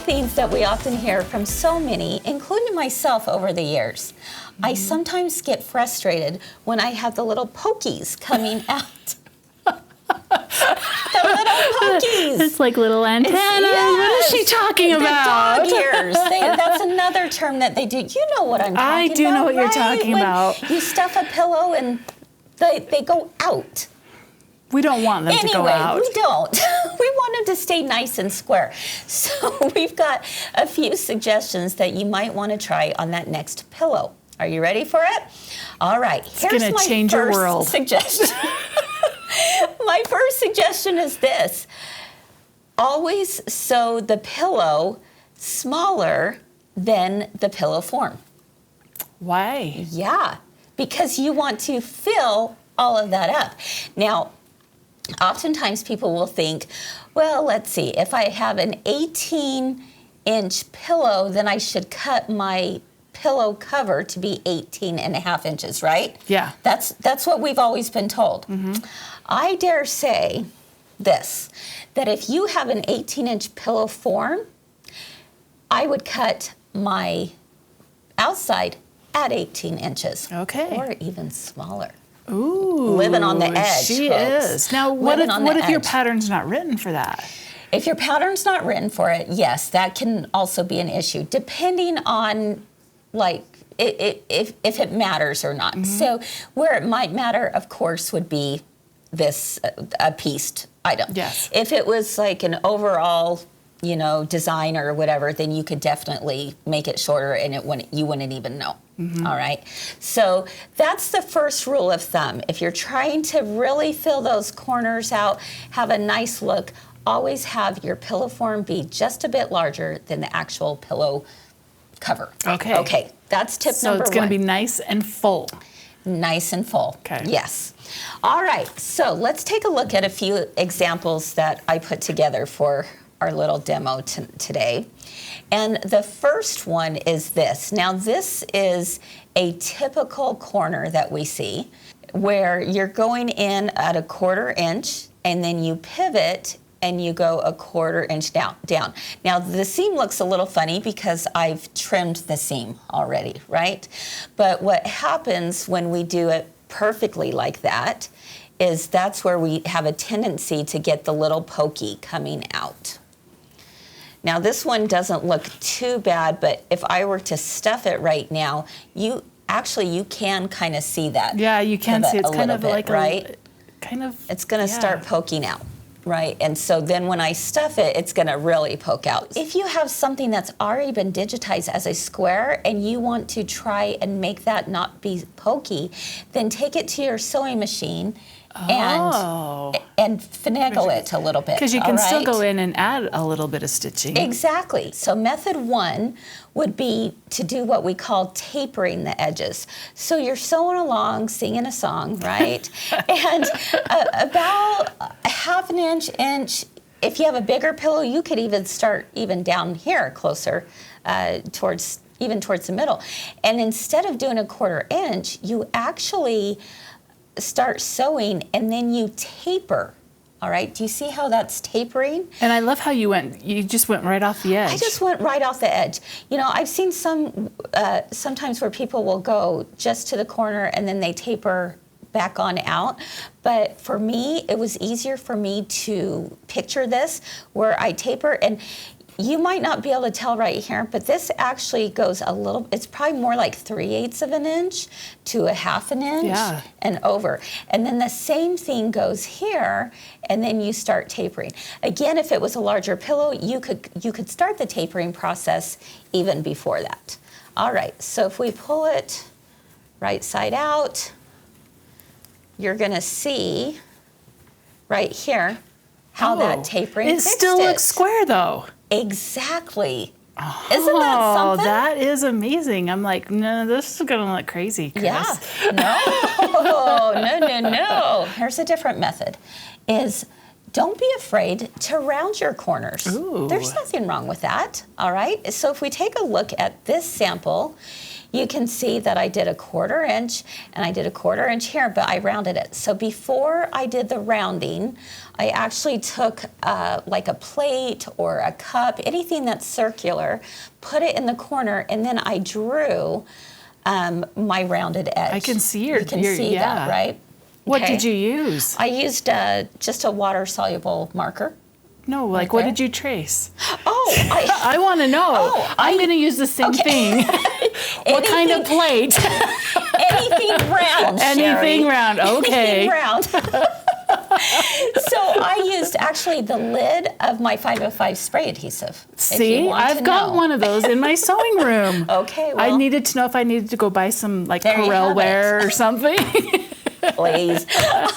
things that we often hear from so many, including myself over the years. I sometimes get frustrated when I have the little pokies coming out. The little pokies. It's like little antennas. What is she talking about? The dog ears. That's another term that they do. You know what I'm talking about. I do know what you're talking about. You stuff a pillow and they go out. We don't want them to go out. We don't. We want them to stay nice and square. So we've got a few suggestions that you might want to try on that next pillow. Are you ready for it? All right. It's going to change your world. Suggestion. My first suggestion is this. Always sew the pillow smaller than the pillow form. Why? Yeah, because you want to fill all of that up. Now, oftentimes people will think, well, let's see, if I have an 18-inch pillow, then I should cut my pillow cover to be 18 and a half inches, right? Yeah. That's what we've always been told. Mm-hmm. I dare say this, that if you have an 18-inch pillow form, I would cut my outside at 18 inches. Okay. Or even smaller. Ooh. Living on the edge, She folks. is. Now, what if your pattern's not written for that? If your pattern's not written for it, yes, that can also be an issue, depending on, like, if it matters or not. Mm-hmm. So where it might matter, of course, would be this a pieced item. Yes. If it was like an overall, design or whatever, then you could definitely make it shorter and you wouldn't even know. Mm-hmm. All right. So that's the first rule of thumb. If you're trying to really fill those corners out, have a nice look, always have your pillow form be just a bit larger than the actual pillow cover. Okay. Okay. That's tip number one. So it's going to be nice and full. Nice and full. Okay. Yes. All right. So let's take a look at a few examples that I put together for our little demo today. And the first one is this. Now, this is a typical corner that we see where you're going in at 1/4 inch and then you pivot and you go 1/4 inch down. Now, the seam looks a little funny because I've trimmed the seam already, right? But what happens when we do it perfectly like that is that's where we have a tendency to get the little pokey coming out. Now, this one doesn't look too bad, but if I were to stuff it right now, you can kind of see that. Yeah, you can see it's kind of like right? It's going to start poking out, right? And so then when I stuff it, it's going to really poke out. If you have something that's already been digitized as a square and you want to try and make that not be pokey, then take it to your sewing machine and finagle it a little bit. Because you can still go in and add a little bit of stitching. Exactly. So method one would be to do what we call tapering the edges. So you're sewing along, singing a song, right? And about a 1/2 inch, if you have a bigger pillow, you could even start even down here closer towards the middle. And instead of doing 1/4 inch, you actually start sewing and then you taper. All right, do you see how that's tapering? And I love how you just went right off the edge. I just went right off the edge. I've seen sometimes where people will go just to the corner and then they taper back on out. But for me, it was easier for me to picture this where I taper, and you might not be able to tell right here, but this actually goes it's probably more like 3/8 of an inch to a 1/2 inch and over. And then the same thing goes here, and then you start tapering. Again, if it was a larger pillow, you could start the tapering process even before that. All right, so if we pull it right side out, you're gonna see right here how that tapering It still looks square though. Exactly. Isn't that something? That is amazing. I'm like, no, this is going to look crazy, Kris. Yeah. No. Here's a different method. Don't be afraid to round your corners. Ooh. There's nothing wrong with that, all right? So if we take a look at this sample, you can see that I did a 1/4 inch and I did a 1/4 inch here, but I rounded it. So before I did the rounding, I actually took like a plate or a cup, anything that's circular, put it in the corner, and then I drew my rounded edge. I can see You can see that, right? What Okay. did you use? I used just a water-soluble marker. No, like Right what there. did you trace? Oh, I want to know. Oh, I'm going to use the same thing. What kind of plate? anything round, Anything Cheri. round. Okay. Anything round. So I used actually the lid of my 505 spray adhesive. if you See, want I've to got know. one of those in my sewing room. Okay, I well, needed to know if I needed to go buy some like There you Corel have ware or something. please.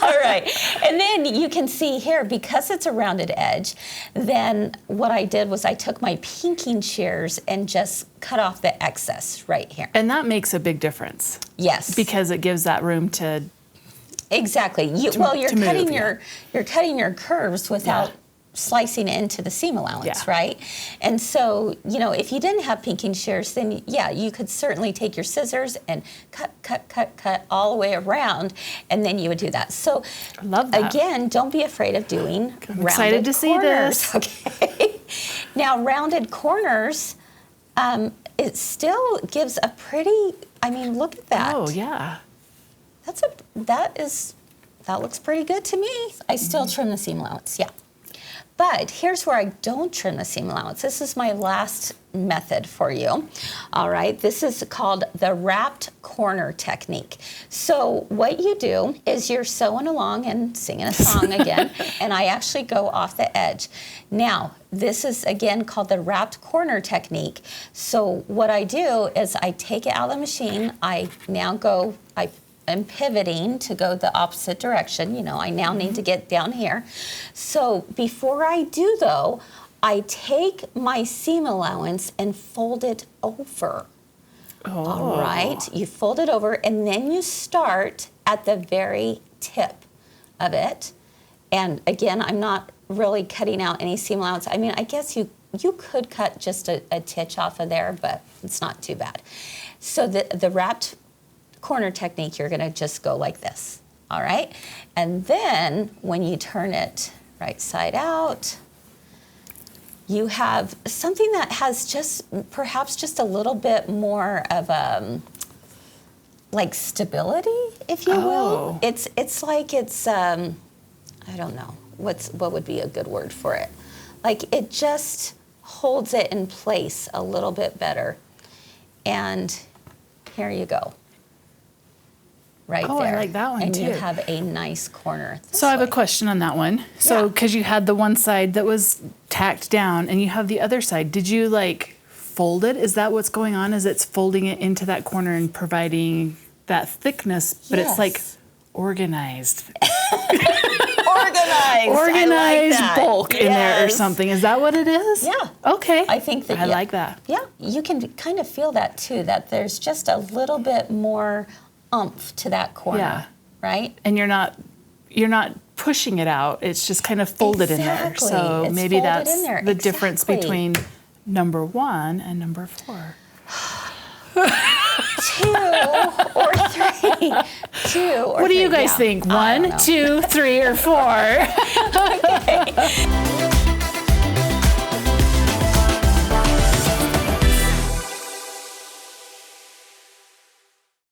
All right. And then you can see here, because it's a rounded edge, then what I did was I took my pinking shears and just cut off the excess right here. And that makes a big difference Yes. because it gives that room to. Exactly. You're to move, cutting yeah. you're cutting your curves without Yeah. slicing into the seam allowance, Yeah. right? And so, if you didn't have pinking shears, then yeah, you could certainly take your scissors and cut all the way around, and then you would do that. So I love that. again, don't be afraid of doing I'm rounded excited to see corners. this. Okay. Now, rounded corners, it still gives a pretty. I mean, look at that. Oh yeah. That looks pretty good to me. I still trim the seam allowance, yeah. But here's where I don't trim the seam allowance. This is my last method for you. All right, this is called the wrapped corner technique. So what you do is you're sewing along and singing a song again, and I actually go off the edge. Now, this is again called the wrapped corner technique. So what I do is I take it out of the machine. I am pivoting to go the opposite direction. I now need to get down here. So before I do though, I take my seam allowance and fold it over. Oh. All right, you fold it over and then you start at the very tip of it. And again, I'm not really cutting out any seam allowance. I mean, I guess you could cut just a titch off of there, but it's not too bad. So the wrapped corner technique, you're gonna just go like this, all right? And then when you turn it right side out, you have something that has perhaps just a little bit more of like stability, if you will. It's like I don't know, what would be a good word for it? Like it just holds it in place a little bit better. And here you go. Right there. I like that one and too. you have a nice corner. So I have a question on that one. So Yeah. because you had the one side that was tacked down and you have the other side, did you like fold it? Is that what's going on? Is it's folding it into that corner and providing that thickness, but it's like Yes. organized. Organized bulk in there or Yes. something. Is that what it is? Yeah. Okay. I think that I like that. Yeah, you can kind of feel that too, that there's just a little bit more oomph to that corner, Yeah. right? And you're not pushing it out. It's just kind of folded in there. Exactly. So It's maybe folded that's in there. the difference Exactly. between number 1 and number 4. 2 or 3. 2 or What do you 3, guys yeah. think? I don't 1, know. 2, 3, or 4?